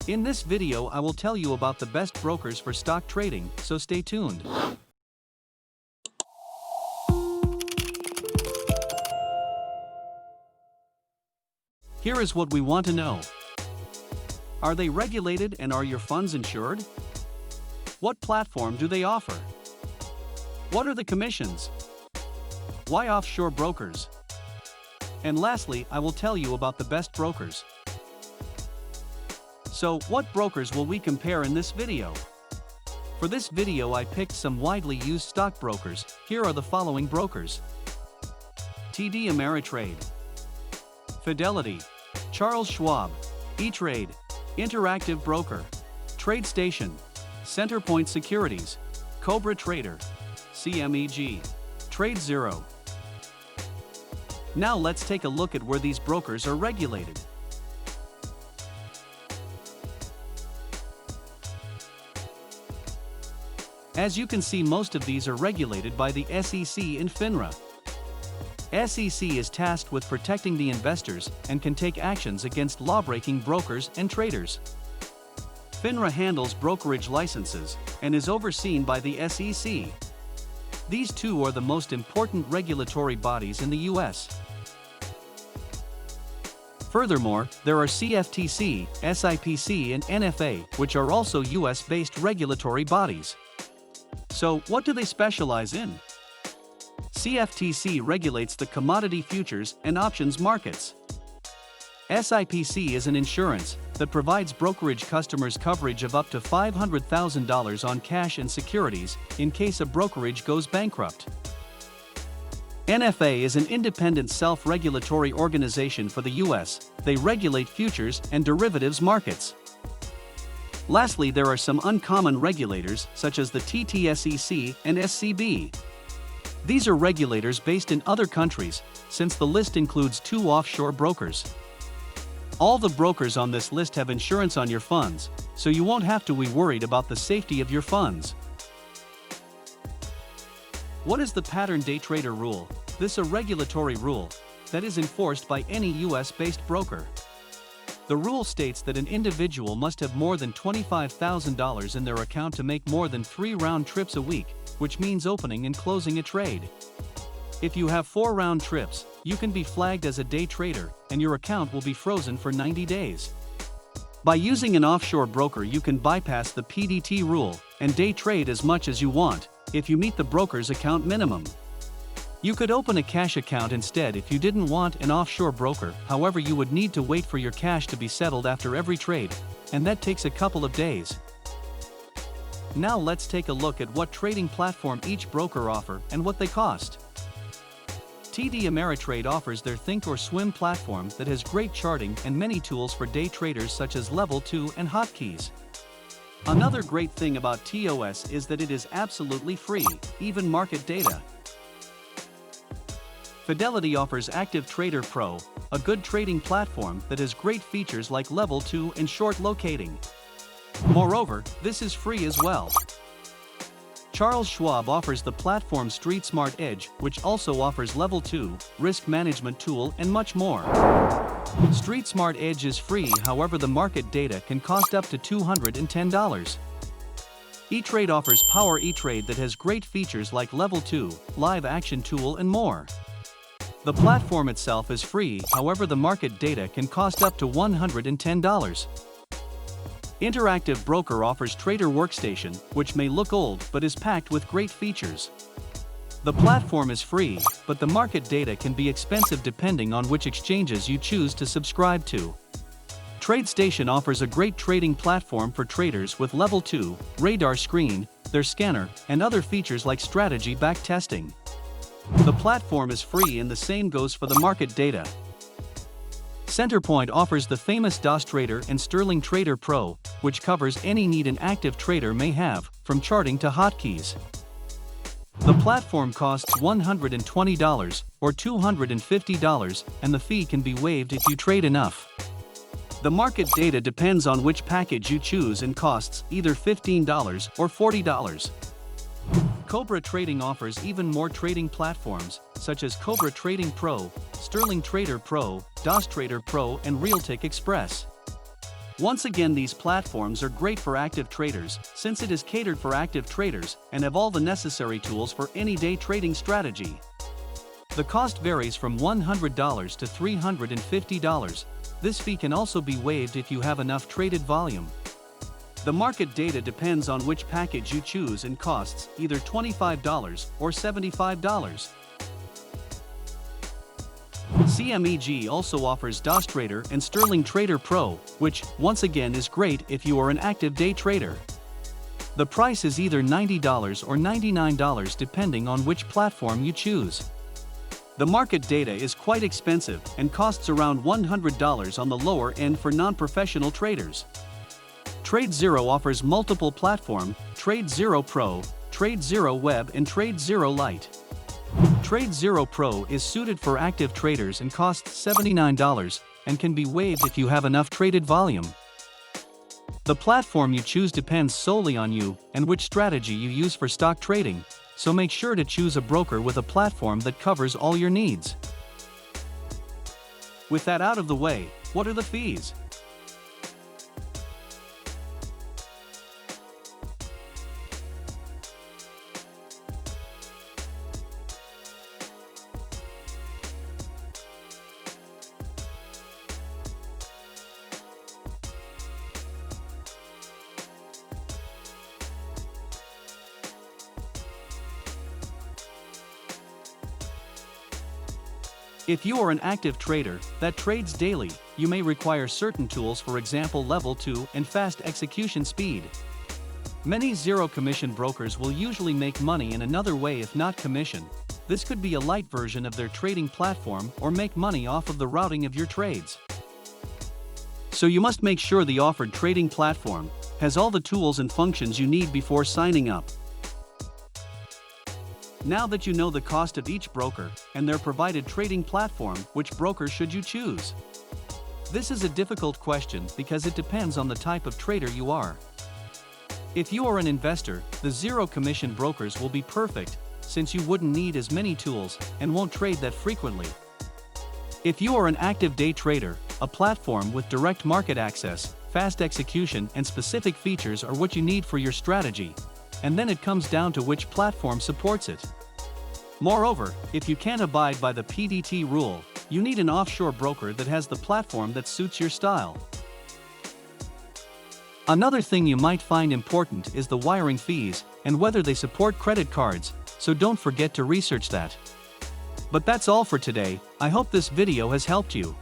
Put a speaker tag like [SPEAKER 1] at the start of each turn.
[SPEAKER 1] In this video I will tell you about the best brokers for stock trading, so stay tuned. Here is what we want to know. Are they regulated and are your funds insured? What platform do they offer? What are the commissions? Why offshore brokers? And lastly, I will tell you about the best brokers. So, what brokers will we compare in this video? For this video I picked some widely used stockbrokers. Here are the following brokers: TD Ameritrade, Fidelity, Charles Schwab, E-Trade, Interactive Broker, TradeStation, Centerpoint Securities, Cobra Trader, CMEG, TradeZero. Now let's take a look at where these brokers are regulated. As you can see, most of these are regulated by the SEC and FINRA. SEC is tasked with protecting the investors and can take actions against law-breaking brokers and traders. FINRA handles brokerage licenses and is overseen by the SEC. These two are the most important regulatory bodies in the US. Furthermore, there are CFTC, SIPC and NFA, which are also US-based regulatory bodies. So, what do they specialize in? CFTC regulates the commodity futures and options markets. SIPC is an insurance that provides brokerage customers coverage of up to $500,000 on cash and securities in case a brokerage goes bankrupt. NFA is an independent self-regulatory organization for the US. They regulate futures and derivatives markets. Lastly, there are some uncommon regulators such as the TTSEC and SCB. These are regulators based in other countries, since the list includes 2 offshore brokers. All the brokers on this list have insurance on your funds, so you won't have to be worried about the safety of your funds. What is the pattern day trader rule? This is a regulatory rule that is enforced by any US-based broker. The rule states that an individual must have more than $25,000 in their account to make more than 3 round trips a week, which means opening and closing a trade. If you have 4 round trips, you can be flagged as a day trader, and your account will be frozen for 90 days. By using an offshore broker, you can bypass the PDT rule and day trade as much as you want if you meet the broker's account minimum. You could open a cash account instead if you didn't want an offshore broker. However, you would need to wait for your cash to be settled after every trade, and that takes a couple of days. Now let's take a look at what trading platform each broker offers and what they cost. TD Ameritrade offers their Think or Swim platform that has great charting and many tools for day traders such as Level 2 and hotkeys. Another great thing about TOS is that it is absolutely free, even market data. Fidelity offers Active Trader Pro, a good trading platform that has great features like Level 2 and short locating. Moreover, this is free as well. Charles Schwab offers the platform Street Smart Edge, which also offers Level 2, risk management tool and much more. Street Smart Edge is free, however the market data can cost up to $210. E-Trade offers Power E-Trade that has great features like Level 2, live action tool and more. The platform itself is free, however the market data can cost up to $110. Interactive Broker offers Trader Workstation, which may look old but is packed with great features. The platform is free, but the market data can be expensive depending on which exchanges you choose to subscribe to. TradeStation offers a great trading platform for traders with Level 2, radar screen, their scanner, and other features like strategy back testing. The platform is free and the same goes for the market data. Centerpoint offers the famous DOS Trader and Sterling Trader Pro, which covers any need an active trader may have, from charting to hotkeys. The platform costs $120 or $250, and the fee can be waived if you trade enough. The market data depends on which package you choose and costs either $15 or $40. Cobra Trading offers even more trading platforms, such as Cobra Trading Pro, Sterling Trader Pro, DOS Trader Pro and Realtek Express. Once again, these platforms are great for active traders since it is catered for active traders and have all the necessary tools for any day trading strategy. The cost varies from $100 to $350. This fee can also be waived if you have enough traded volume. The market data depends on which package you choose and costs either $25 or $75. CMEG also offers Daytrader and Sterling Trader Pro, which, once again, is great if you are an active day trader. The price is either $90 or $99 depending on which platform you choose. The market data is quite expensive and costs around $100 on the lower end for non-professional traders. TradeZero offers multiple platforms: TradeZero Pro, TradeZero Web and TradeZero Lite. TradeZero Pro is suited for active traders and costs $79 and can be waived if you have enough traded volume. The platform you choose depends solely on you and which strategy you use for stock trading, so make sure to choose a broker with a platform that covers all your needs. With that out of the way, what are the fees? If you are an active trader that trades daily, you may require certain tools, for example level 2 and fast execution speed. Many zero-commission brokers will usually make money in another way if not commission. This could be a light version of their trading platform or make money off of the routing of your trades. So you must make sure the offered trading platform has all the tools and functions you need before signing up. Now that you know the cost of each broker and their provided trading platform, which broker should you choose? This is a difficult question because it depends on the type of trader you are. If you are an investor, the zero-commission brokers will be perfect, since you wouldn't need as many tools and won't trade that frequently. If you are an active day trader, a platform with direct market access, fast execution and specific features are what you need for your strategy, and then it comes down to which platform supports it. Moreover, if you can't abide by the PDT rule, you need an offshore broker that has the platform that suits your style. Another thing you might find important is the wiring fees and whether they support credit cards, so don't forget to research that. But that's all for today. I hope this video has helped you.